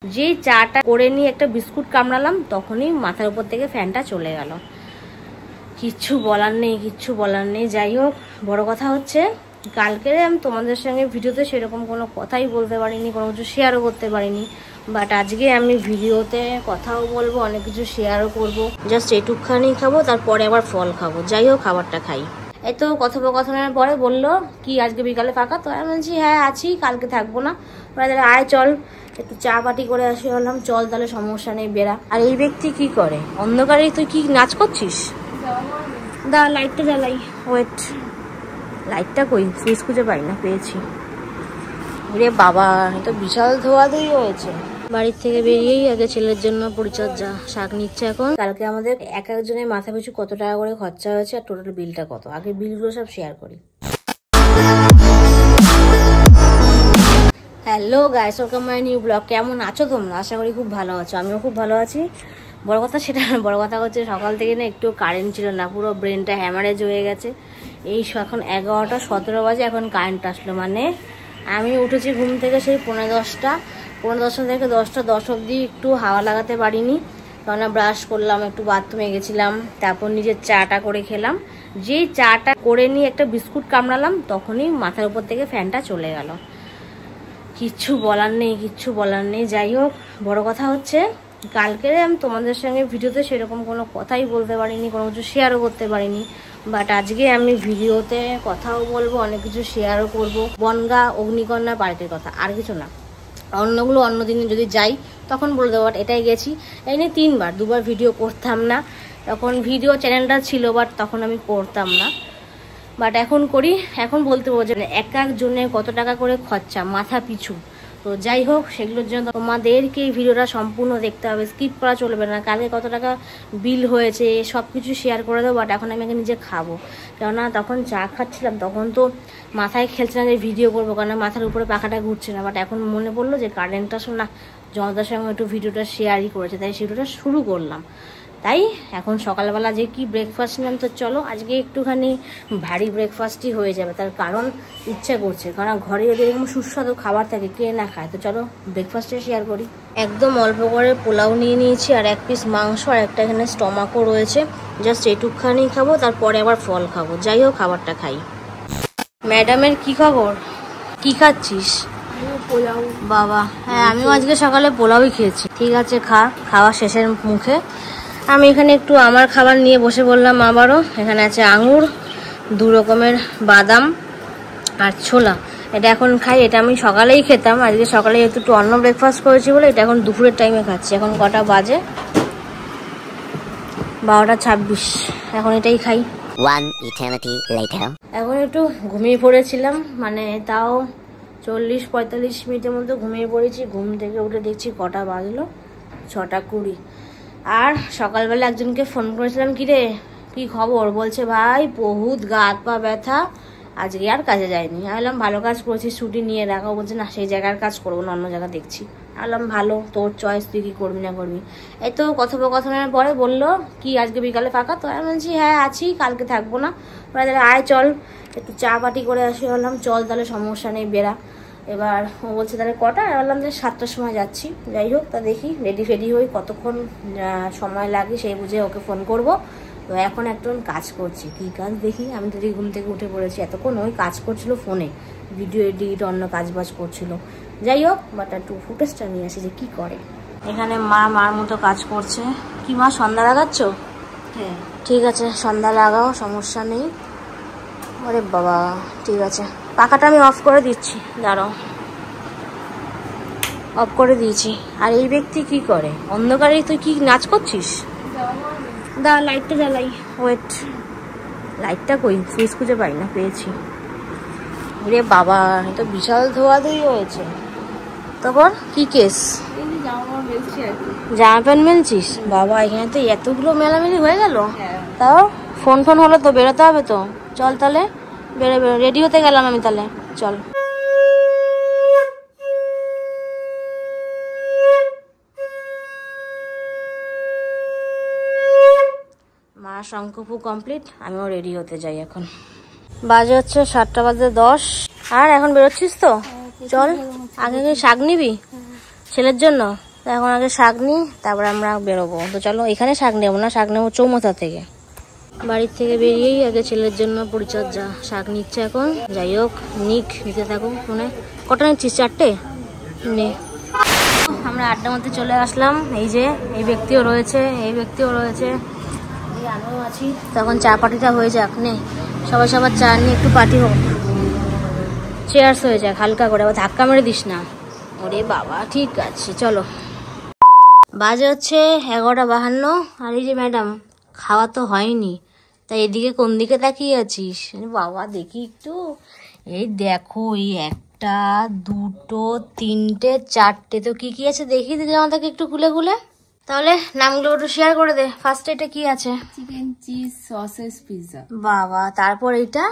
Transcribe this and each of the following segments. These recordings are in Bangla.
যে চাটা করে নিয়ে একটা বিস্কুট কামড়ালাম তখনই মাথার উপর থেকে ফ্যানটা চলে গেল। কিচ্ছু বলার নেই। যাই হোক, বড় কথা হচ্ছে কালকে আমি তোমাদের সঙ্গে ভিডিওতে সেরকম কোনো কথাই বলতে পারিনি, কোনো কিছু শেয়ারও করতে পারিনি। বাট আজকে আমি ভিডিওতে কথাও বলবো, অনেক কিছু শেয়ারও করবো। জাস্ট এটুকখানি খাবো, তারপরে আবার ফল খাবো। যাই হোক, খাবারটা খাই। এই তো কথোপকথনের পরে বললো কি আজকে বিকালে ফাঁকা? তো আমি বলছি হ্যাঁ আছি, কালকে থাকবো না। তাহলে আয় চল একটু চা পাটি করে আসি। বললাম চল তাহলে, সমস্যা নেই, বেড়া। আর এই ব্যক্তি কি করে অন্ধকারে? তুই কি নাচ করছিস? দা লাইটটা জ্বালাই। ওয়েট, লাইটটা কই? সুইচ খুঁজে পাই না, পেয়েছি। রে বাবা, তো বিশাল ধোয়াধুয়ি হয়েছে। বাড়ির থেকে বেরিয়েই আগে ছেলের জন্য পরিচর্যা, শাক নিচ্ছে এখন। কালকে আমাদের এক একজনের মাথা পিছু কত টাকা করে খরচা হয়েছে আর টোটাল বিলটা কত, আগে বিলগুলো সব শেয়ার করি। Hello guys, welcome my new blog. কেমন আছো তোমরা? আশা করি খুব ভালো আছো, আমিও খুব ভালো আছি। বড় কথা সেটা বড় কথা হচ্ছে সকাল থেকে না একটু কারেন্ট ছিল না, পুরো ব্রেনটা হ্যামারেজ হয়ে গেছে। এই এখন 11টা 17 বাজে, এখন কারেন্ট আসলো। মানে আমি উঠেছি ঘুম থেকে সেই 10:15 থেকে 10:10 অবধি একটু হাওয়া লাগাতে পারিনি, কেননা ব্রাশ করলাম, একটু বাথরুমে গেছিলাম, তারপর নিজের চাটা করে খেলাম। যেই চাটা করে নিয়ে একটা বিস্কুট কামড়ালাম তখনই মাথার উপর থেকে ফ্যানটা চলে গেল। কিচ্ছু বলার নেই। যাই হোক, বড় কথা হচ্ছে কালকে আমি তোমাদের সঙ্গে ভিডিওতে সেরকম কোনো কথাই বলতে পারিনি, কোনো কিছু শেয়ারও করতে পারিনি। বাট আজকে আমি ভিডিওতে কথাও বলবো, অনেক কিছু শেয়ারও করবো। বনগা, অগ্নিকন্যা পার্কের কথা, আর কিছু না। অন্যগুলো অন্য দিনে যদি যাই তখন বলে দেবো, বাট এটাই গেছি। এই নিয়ে 2বার ভিডিও করতাম না, তখন ভিডিও চ্যানেলটা ছিল, বাট তখন আমি করতাম না। বাট এখন করি। এখন বলতে বোঝে না এক একজনের কত টাকা করে খরচা মাথা পিছু। তো যাই হোক, সেগুলোর জন্য তোমাদেরকে এই ভিডিওটা সম্পূর্ণ দেখতে হবে, স্কিপ করা চলবে না। কালকে কত টাকা বিল হয়েছে সব কিছু শেয়ার করে দেবো। বাট এখন আমি আগে নিজে খাবো, কেননা তখন চা খাচ্ছিলাম তখন তো মাথায় খেলছে না যে ভিডিও করবো, কেননা মাথার উপরে পাখাটা ঘুরছে না। বাট এখন মনে পড়লো যে কারেন্টটা শোনা জনতার সঙ্গে একটু ভিডিওটা শেয়ারই করেছে, তাই ভিডিওটা শুরু করলাম। তাই এখন সকালবেলা যে কি ব্রেকফাস্ট নিলাম, তো চলো আজকে একটুখানি ভারী ব্রেকফাস্টই হয়ে যাবে। তার কারণ ইচ্ছা করছে, কারণ ঘরে যদি এরকম সুস্বাদু খাবার থাকে কে না খায়। তো চলো ব্রেকফাস্টে শেয়ার করি। একদম অল্প করে পোলাও নিয়ে নিয়েছি, আর 1 পিস মাংস, আর একটা এখানে স্টমাকও রয়েছে। জাস্ট এটুকখানি খাবো, তারপরে আবার ফল খাবো। যাই হোক, খাবারটা খাই। ম্যাডামের কি খবর? কি খাচ্ছিস? পোলাও। বাবা, হ্যাঁ আমিও আজকে সকালে পোলাওই খেয়েছি। ঠিক আছে, খাওয়া শেষের মুখে। আমি এখানে একটু আমার খাবার নিয়ে বসে বললাম আবারও। এখানে আছে আঙুর, 2 রকমের বাদাম আর ছোলা। এটা এখন খাই, এটা আমি সকালেই খেতাম। আজকে সকালে একটু অন্য ব্রেকফাস্ট করেছি বলে এটা এখন দুপুরের টাইমে খাচ্ছি। এখন কটা বাজে? 12:26। এখন এটাই খাই। এখন একটু ঘুমিয়ে পড়েছিলাম, মানে তাও 40-45 মিনিটের মধ্যে ঘুমিয়ে পড়েছি। ঘুম থেকে উঠে দেখছি কটা বাজলো, 6:20। আর সকালবেলা একজনকে ফোন করেছিলাম, কিরে কি খবর? বলছে ভাই বহুত গা হাত পা ব্যথা, আজকে আর কাজে যায়নি। আমি বললাম ভালো কাজ করেছিস, ছুটি নিয়ে রাখা। বলছে না সেই জায়গার কাজ করবো না, অন্য জায়গা দেখছি। আমি বললাম ভালো, তোর চয়েস, তুই কি করবি না করবি। এই তো কথোপকথনের পরে বললো কি আজকে বিকালে ফাঁকা? তো আমি বলছি হ্যাঁ আছি, কালকে থাকবো না। তাহলে আয় চল একটু চা পাটি করে আসি। বললাম চল তাহলে, সমস্যা নেই, বেড়া। এবার ও বলছে তাহলে কটা? বললাম যে 7টার সময় যাচ্ছি। যাই হোক, তা দেখি রেডি ফেডি হই, কতক্ষণ সময় লাগে সেই বুঝে ওকে ফোন করব। তো এখন একটু কাজ করছি। কী কাজ দেখি? আমি তো ঘুম থেকে উঠে পড়েছি, এতক্ষণ ওই কাজ করছিল ফোনে, ভিডিও এডিট অন্য কাজ বাজ করছিল। যাই হোক, বাট একটু ফুটেজটা নিয়ে আসি যে কী করে। এখানে মার মতো কাজ করছে। কি মা, সন্ধ্যা লাগাচ্ছ? হ্যাঁ ঠিক আছে, সন্ধ্যা লাগাও, সমস্যা নেই। আরে বাবা, ঠিক আছে, পাখাটা আমি অফ করে দিচ্ছি, দাঁড়াও। অফ করে দিয়েছি। আর এই ব্যক্তি কি করে অন্ধকারে? তুই কি নাচ করছিস? দা লাইটটা জ্বালাই। ওয়েট, লাইটটা কই? সুইচ খুঁজে পাই না, পেয়েছি। রে বাবা, তো বিশাল ধোয়াধুয়ি হয়েছে। তারপর কি কেস? জামা প্যান্ট মেলছিস? বাবা, এখানে তো এতগুলো মেলামেলি হয়ে গেল। তাও ফোন হলো তো, বেরোতে হবে তো। চল তাহলে, বেরো, রেডি হতে গেলাম আমি, তাহলে চল। মা শঙ্কফু কমপ্লিট, আমিও রেডি হতে যাই এখন। বাজে হচ্ছে 7:10। আর এখন বেরোচ্ছিস তো? চল, আগে শাক নিবি ছেলের জন্য? তো এখন আগে শাক নিই, তারপর আমরা বেরোবো। তো চলো, এখানে শাক নেবো না, শাক নেবো চৌমাথা থেকে। বাড়ির থেকে বেরিয়েই আগে ছেলের জন্য পরিচর্যা, শাক নিচ্ছে এখন। যাই হোক, নিতে থাকুক ফোনে। কটা নিচ্ছিস? 4টে নে। আমরা আড্ডা মধ্যে চলে আসলাম। এই যে এই ব্যক্তিও রয়েছে, এই ব্যক্তিও রয়েছে, এই আমিও আছি। তখন চা পার্টিটা হয়ে যাক, নে সবাই সবার চা নিয়ে একটু পার্টি হোক, চেয়ার্স হয়ে যাক হালকা করে। আবার ধাক্কা মেরে দিস না। ওরে বাবা, ঠিক আছে চলো। বাজে হচ্ছে 11:52। আর এই যে ম্যাডাম, খাওয়া তো হয়নি, তাই এদিকে কোন দিকে তাকিয়ে আছিস? বাবা দেখি একটু। এই দেখো, এই 1টা 2টো 3টে 4টে, তো কি কি আছে দেখি দিদি আমাদেরকে একটু খুলে খুলে। তাহলে নামগুলো একটু শেয়ার করে দে। ফার্স্ট এটা কি আছে? Chicken cheese sausages pizza. বাবা, তারপর এটা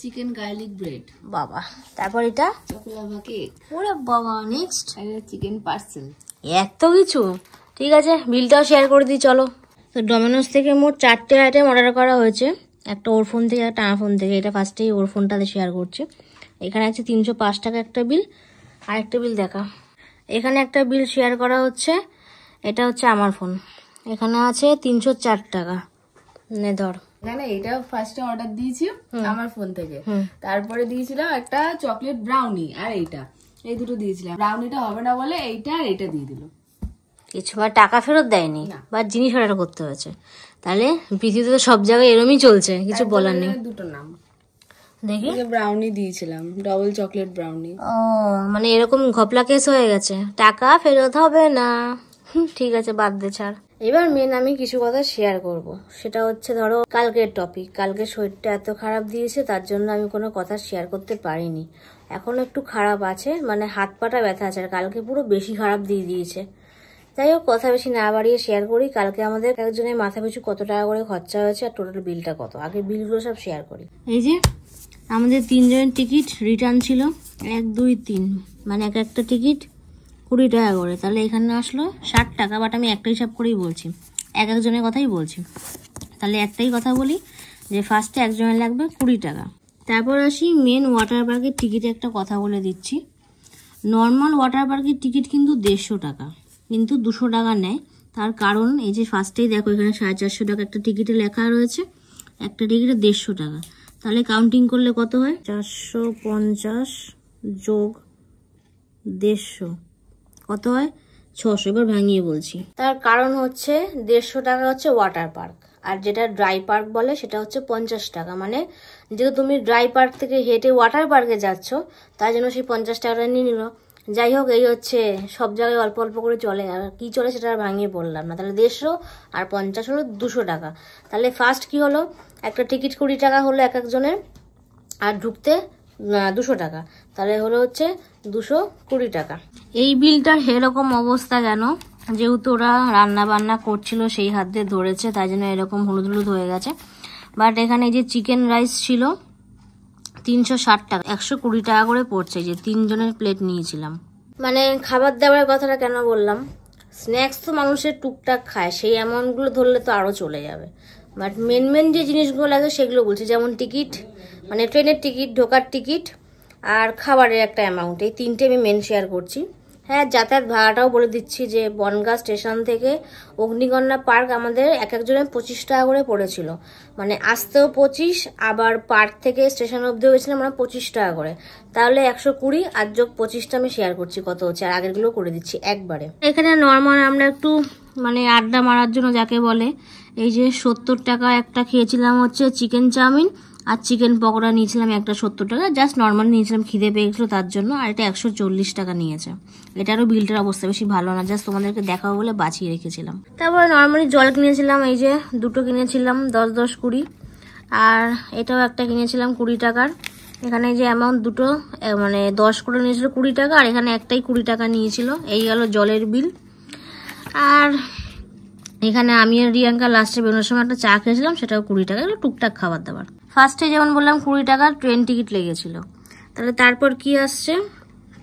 চিকেন গার্লিক ব্রেড। বাবা, তারপর এটা চকলাভা কেক। ওরে বাবা, নেক্সট চিকেন পার্সেল। এত কিছু। ঠিক আছে, বিলটাও শেয়ার করে দিই চলো। তো ডমিনোস থেকে মোট 4টে আইটেম অর্ডার করা হয়েছে, একটা ওর ফোন থেকে, একটা আমার ফোন থেকে। এটা ফার্স্টেই ওর ফোনটাতে শেয়ার করছি। এখানে আছে 305 টাকা একটা বিল। আরেকটা বিল দেখা, এখানে একটা বিল শেয়ার করা হচ্ছে, এটা হচ্ছে আমার ফোন। এখানে আছে 304 টাকা। নে ধর। এখানে এটা ফার্স্টে অর্ডার দিয়েছি আমার ফোন থেকে, তারপরে দিয়েছিলাম একটা চকলেট ব্রাউনি, আর এই দুটো দিয়েছিলাম। ব্রাউনিটা হবে না বলে এইটা আর এটা দিয়ে দিল। কিছু টাকা ফেরত দেয়নি, বা জিনিস অর্ডার করতে হয়েছে। তাহলে পৃথিবীতে তো সব জায়গায় এরমই চলছে, কিছু বলার নেই। দুটো নাম দেখি, ব্রাউনি দিয়েছিলাম, ডবল চকলেট ব্রাউনি। ও মানে এরকম ঘপলা কেস হয়ে গেছে, টাকা ফেরত হবে না। ঠিক আছে, বাদ দে, ছাড়। এবার মেন আমি কিছু কথা শেয়ার করব। সেটা হচ্ছে ধরো কালকের টপিক। কালকে শরীরটা এত খারাপ দিয়েছে, তার জন্য আমি কোনো কথা শেয়ার করতে পারিনি। এখন একটু খারাপ আছে, মানে হাত পাটা ব্যথা আছে, আর কালকে পুরো বেশি খারাপ দিয়ে দিয়েছে। যাই হোক, কথা বেশি না বাড়িয়ে শেয়ার করি। কালকে আমাদের একজনের মাথা পিছু কত টাকা করে খরচা হয়েছে, আর টোটাল বিলটা কত। আগে বিলগুলো সব শেয়ার করি। এই যে আমাদের 3 জনের টিকিট রিটার্ন ছিল, 1 2 3, মানে একটা টিকিট 20 টাকা করে। তাহলে এখানে আসলো 60 টাকা। বাট আমি একটা হিসাব করেই বলছি, একজনের কথাই বলছি। তাহলে একটাই কথা বলি যে ফার্স্টে একজনের লাগবে 20 টাকা। তারপর আসি মেন ওয়াটার পার্কের টিকিটে একটা কথা বলে দিচ্ছি। নর্মাল ওয়াটার পার্কের টিকিট কিন্তু 150 টাকা, কিন্তু 200 টাকা নেয়। তার কারণ এই যে ফার্স্টেই দেখো, এখানে 450 টাকা একটা টিকিটে লেখা রয়েছে, একটা টিকিটে 150 টাকা। তাহলে কাউন্টিং করলে কত হয়? 450 যোগ 150 কত হয়? 600। এবার ভাঙিয়ে বলছি। তার কারণ হচ্ছে 150 টাকা হচ্ছে ওয়াটার পার্ক, আর যেটা ড্রাই পার্ক বলে সেটা হচ্ছে 50 টাকা। মানে যেহেতু তুমি ড্রাই পার্ক থেকে হেঁটে ওয়াটার পার্কে যাচ্ছ, তার জন্য সেই 50 টাকাটা নিয়ে নিল। যাই হোক, এই হচ্ছে সব জায়গায় অল্প অল্প করে চলে। আর কি চলে সেটা আর ভাঙিয়ে বললাম না। তাহলে 150 আর 50 হলো 200 টাকা। তাহলে ফার্স্ট কি হলো, একটা টিকিট 20 টাকা হলো এক একজনের, আর ঢুকতে 200 টাকা। তাহলে হলো হচ্ছে 220 টাকা। এই বিলটার এরকম অবস্থা কেন? যেহেতু ওরা রান্না বান্না করছিল, সেই হাত দিয়ে ধরেছে, তাই জন্য এরকম হলুদ হলুদ হয়ে গেছে। বাট এখানে যে চিকেন রাইস ছিল 360 টাকা, 120 টাকা করে পড়ছে। যে 3 জনের প্লেট নিয়েছিলাম। মানে খাবার দাবারের কথাটা কেন বললাম, স্ন্যাক্স তো মানুষের টুকটাক খায়, সেই অ্যামাউন্টগুলো ধরলে তো আরও চলে যাবে। বাট মেন যে জিনিসগুলো লাগে সেগুলো বলছি, যেমন টিকিট, মানে ট্রেনের টিকিট, ঢোকার টিকিট, আর খাবারের একটা অ্যামাউন্ট। এই 3টে আমি মেন শেয়ার করছি। হ্যাঁ, যাতায়াত ভাড়াটাও বলে দিচ্ছি যে বনগাঁ স্টেশন থেকে অগ্নিকন্যা পার্ক আমাদের এক একজনের 25 টাকা করে পড়েছিল। মানে আসতেও 25, আবার পার্ক থেকে স্টেশন অব্দিও গেছিলাম আমরা 25 টাকা করে। তাহলে 120 আর যোগ 25টা আমি শেয়ার করছি কত হচ্ছে, আর আগেরগুলো করে দিচ্ছি একবারে। এখানে নর্মাল আমরা একটু মানে আড্ডা মারার জন্য যাকে বলে, এই যে 70 টাকা একটা খেয়েছিলাম হচ্ছে চিকেন চাউমিন, আর চিকেন পকোড়া নিয়েছিলাম একটা 70 টাকা। জাস্ট নর্মাল নিয়েছিলাম, খিদে পেয়ে গেছিলো তার জন্য। আর এটা 140 টাকা নিয়েছে। এটারও বিলটার অবস্থা বেশি ভালো না, জাস্ট তোমাদেরকে দেখাবো বলে বাঁচিয়ে রেখেছিলাম। তারপরে নর্মালি জল কিনেছিলাম, এই যে 2টো কিনেছিলাম 10 10 20, আর এটাও একটা কিনেছিলাম 20 টাকার। এখানে যে অ্যামাউন্ট দুটো মানে 10 করে নিয়েছিল 20 টাকা, আর এখানে একটাই 20 টাকা নিয়েছিল। এই গেল জলের বিল। আর এখানে আমি আর রিয়াঙ্কা লাস্টে বেরোনোর সময় একটা চা খেয়েছিলাম, সেটাও 20 টাকা। এগুলো টুকটাক খাবার দাবার। ফার্স্টে যেমন বললাম 20 টাকা ট্রেন টিকিট লেগেছিল। তাহলে তারপর কি আসছে,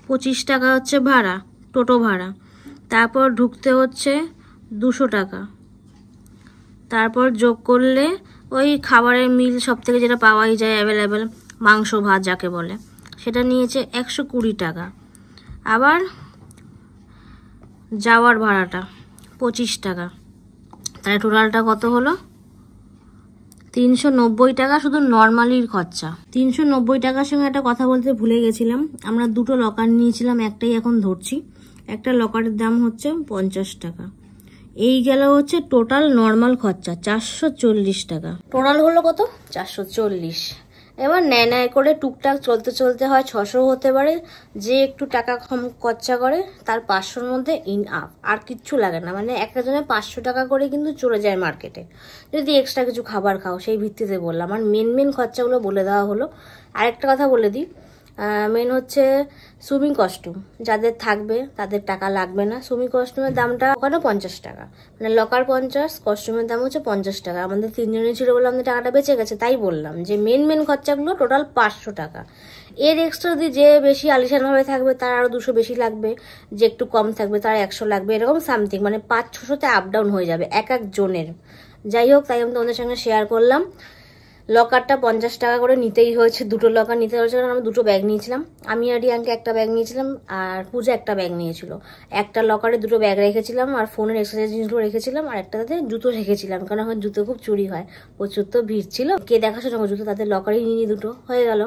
25 টাকা হচ্ছে ভাড়া, টোটো ভাড়া। তারপর ঢুকতে হচ্ছে 200 টাকা। তারপর যোগ করলে ওই খাবারের মিল সব থেকে যেটা পাওয়াই যায় অ্যাভেলেবেল, মাংস ভাত যাকে বলে, সেটা নিয়েছে 120 টাকা। আবার যাওয়ার ভাড়াটা 25 টাকা, তাহলে টোটালটা কত হলো? 390 টাকা শুধু নর্মালির খরচা। 390 টাকার সঙ্গে একটা কথা বলতে ভুলে গেছিলাম, আমরা দুটো লকার নিয়েছিলাম, একটাই এখন ধরছি। একটা লকারের দাম হচ্ছে 50 টাকা। এই গেল হচ্ছে টোটাল নর্মাল খরচা 440 টাকা। টোটাল হলো কত? 440। এবার নেয় করে টুকটাক চলতে চলতে হয় 600 হতে পারে। যে একটু টাকা কম খরচা করে তার 500-র মধ্যে ইন আপ, আর কিচ্ছু লাগে না। মানে একটা জনে 500 টাকা করে কিন্তু চলে যায় মার্কেটে, যদি এক্সট্রা কিছু খাবার খাও। সেই ভিত্তিতে বললাম, আর মেন খরচাগুলো বলে দেওয়া হলো। আরেকটা কথা বলে দিই, মেন হচ্ছে সুইমিং কস্টিউম যাদের থাকবে তাদের টাকা লাগবে না। সুইমিং কস্টিউমের দামটা ওখানে 50 টাকা, মানে লকার 50, কস্টিউমের দাম হচ্ছে 50 টাকা। আমাদের 3 জনের ছিল বলে আমাদের টাকাটা বেঁচে গেছে। তাই বললাম যে মেন খরচাগুলো টোটাল 500 টাকা। এর এক্সট্রা যদি যে বেশি আলিশানভাবে থাকবে তার আরও 200 বেশি লাগবে, যে একটু কম থাকবে তার 100 লাগবে, এরকম সামথিং, মানে 500-600তে আপ ডাউন হয়ে যাবে এক জনের। যাই হোক, তাই আমি তোমাদের সঙ্গে শেয়ার করলাম। লকারটা 50 টাকা করে নিতেই হয়েছে, দুটো লকার নিতে হয়েছে, কারণ আমি দুটো ব্যাগ নিয়েছিলাম। আমি আর রিয়াঙ্কে একটা ব্যাগ নিয়েছিলাম, আর পূজা একটা ব্যাগ নিয়েছিল। একটা লকারে দুটো ব্যাগ রেখেছিলাম, আর ফোনের এক্সারসাইজ জিনিসগুলো রেখেছিলাম, আর একটাতে জুতো রেখেছিলাম, কারণ এখন জুতো খুব চুরি হয়, প্রচুর তো ভিড় ছিল। কে দেখাশোনা জুতো তাদের লকারেই নিয়ে দুটো হয়ে গেল।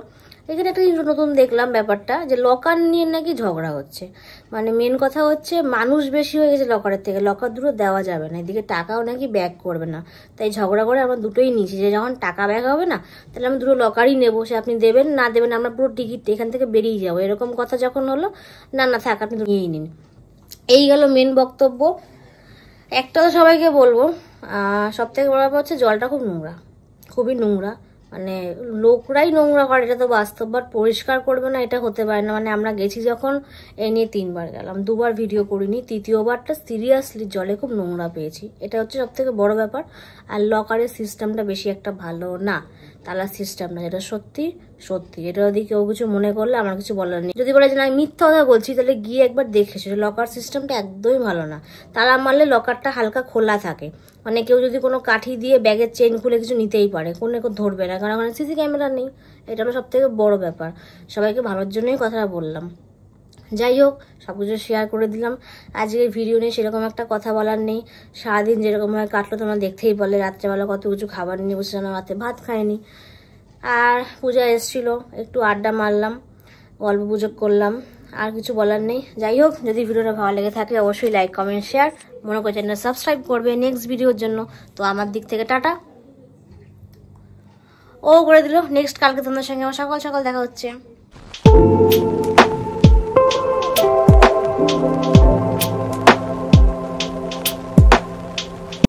এখানে একটা জিনিস নতুন দেখলাম ব্যাপারটা, যে লকার নিয়ে নাকি ঝগড়া হচ্ছে। মানে মেন কথা হচ্ছে মানুষ বেশি হয়ে গেছে লকারের থেকে, লকার দুটো দেওয়া যাবে না, এদিকে টাকাও নাকি ব্যাক করবে না। তাই ঝগড়া করে আমরা দুটোই নিয়েছি, যে যখন টাকা ব্যাক হবে না তাহলে আমি দুটো লকারই নেবো, সে আপনি দেবেন না দেবেন আমরা পুরো টিকিট এখান থেকে বেরিয়ে যাবো, এরকম কথা যখন হলো, না থাক আপনি নিয়েই নিন। এই গেল মেন বক্তব্য। একটা তো সবাইকে বলবো, সব থেকে বড় ব্যাপার হচ্ছে জলটা খুব নোংরা, খুবই নোংরা। মানে লোকরাই নোংরা করে, এটা তো বাস্তব, বাট পরিষ্কার করবে না এটা হতে পারে না। মানে আমরা গেছি যখন, এ নিয়ে 3 বার গেলাম, 2 বার ভিডিও করিনি, তৃতীয়বারটা সিরিয়াসলি জলে খুব নোংরা পেয়েছি। এটা হচ্ছে সব থেকে বড় ব্যাপার। আর লকারের সিস্টেমটা বেশি একটা ভালো না, তালার সিস্টেমটা, যেটা সত্যি। এটা যদি কেউ কিছু মনে করলে আমার কিছু বলার নেই। যদি বলে যে আমি মিথ্যা কথা বলছি, তাহলে গিয়ে একবার দেখে এসো। লকার সিস্টেমটা একদমই ভালো না। তালা মারলে লকারটা হালকা খোলা থাকে, মানে কেউ যদি কোনো কাঠি দিয়ে ব্যাগের চেইন খুলে কিছু নিতেই পারে, কোনো ধরবে না, কারণ ওখানে সিসি ক্যামেরা নেই। এটা হলো সব থেকে বড় ব্যাপার। সবাইকে ভালোর জন্যই কথাটা বললাম। যাই হোক, সবকিছু শেয়ার করে দিলাম। আজকের ভিডিও নিয়ে সেরকম একটা কথা বলার নেই। সারাদিন যেরকমভাবে কাটলো তোমরা দেখতেই পারলে, রাত্রেবেলা কত কিছু খাবার নিয়ে বসেছিলাম, রাতে ভাত খাইনি। আর পূজা এসেছিল, একটু আড্ডা মারলাম, গল্প গুজব করলাম, আর কিছু বলার নেই। যাই হোক, যদি ভিডিওটা ভালো লেগে থাকে অবশ্যই লাইক কমেন্ট শেয়ার, মনে করে চ্যানেল সাবস্ক্রাইব করবে নেক্সট ভিডিওর জন্য। তো আমার দিক থেকে টাটা। ও করে দিল, নেক্সট কালকে তোমাদের সঙ্গে আমার সকাল সকাল দেখা হচ্ছে।